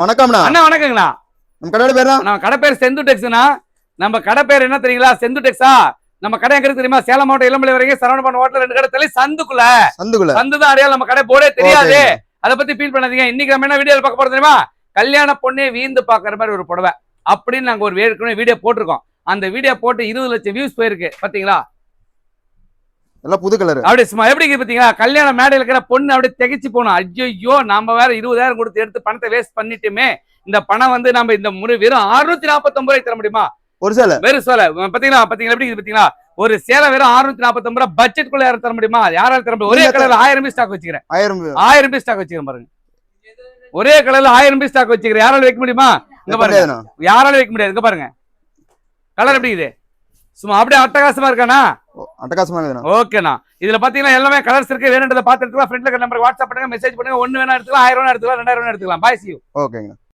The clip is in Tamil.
வணக்கம்ண்ணா. அண்ணா வணக்கங்கண்ணா. நம்ம கடையோட பேர் தான். நம்ம கடை பேர் செந்து டெக்ஸ்ண்ணா. நம்ம கடை பேர் என்ன தெரியுங்களா? செந்து டெக்ஸா. நம்ம கடை எங்க இருக்கு தெரியுமா? சேலம் மாவட்டம் இளம்பிள்ளை வரைக்கும் சரவண பண்ண ஹோட்டல் 2 கடை தள்ளி சந்துக்குள்ள சந்துதான் அடையாளம். நம்ம கடை போர்டே தெரியாது. அதை பத்தி ஃபீல் பண்ணாதீங்க. இன்னைக்கு நம்ம என்ன வீடியோல பார்க்க போறோம் தெரியுமா? கல்யாண பொண்ணே வீந்து பாக்குற மாதிரி ஒரு புடவை அப்படின்னு நாங்க ஒரு ஏற்கனவே வீடியோ போட்டிருக்கோம். அந்த வீடியோ போட்டு 20 லட்சம் வியூஸ் போயிருக்கு பாத்தீங்களா? எல்லாம் புது கலர். அப்படி சும்மா எப்படி பாத்தீங்களா? கல்யாண மேடையில் இருக்கிற பொண்ணு அப்படியே திகைச்சு போனோம். ஐயோ நாம வேற 20,000 கொடுத்து எடுத்து பணத்தை வேஸ்ட் பண்ணிட்டுமே. இந்த பணம் வந்து நம்ம இந்த முறை வெறும் 649 ரூபாய் தர முடியுமா? ஒரு சேலை வெறும் சேலை பாத்தீங்களா? எப்படி பாத்தீங்களா? ஒரு சேலை வெறும் 649 ரூபாய் பட்ஜெட் குள்ள யாரும் தர முடியுமா? யாராலும் தர முடியும்? ஒரே கலர்ல 1000 பீஸ் ஸ்டாக் வச்சுக்கிறேன். 1000 பீஸ் ஸ்டாக் வச்சுக்கிறேன் பாருங்க. ஒரே கலர்ல 1000 பீஸ் ஸ்டாக் வச்சுக்கிறேன். யாராலும் வைக்க முடியுமா? இங்க பாருங்க. யாராலும் வைக்க முடியாது. இங்க பாருங்க கலர் எப்படி இது? சும்மா அப்படியே அட்டகாசமா இருக்கானா? அட்டகாசமா இருக்குண்ணா. ஓகேண்ணா. இதுல பாத்தீங்கன்னா எல்லாமே கலர்ஸ் இருக்கு. வேணுன்றதை பார்த்து எடுத்துக்கலாம். ஃப்ரெண்ட்ல நம்பருக்கு வாட்ஸ்அப் பண்ணுங்க, மெசேஜ் பண்ணுங்க. 1 வேணா எடுத்துக்கலாம், 1000 வேணா எடுத்துக்கலாம், 2000 வேணா எடுத்துக்கலாம். பாய், see you. ஓகேங்க.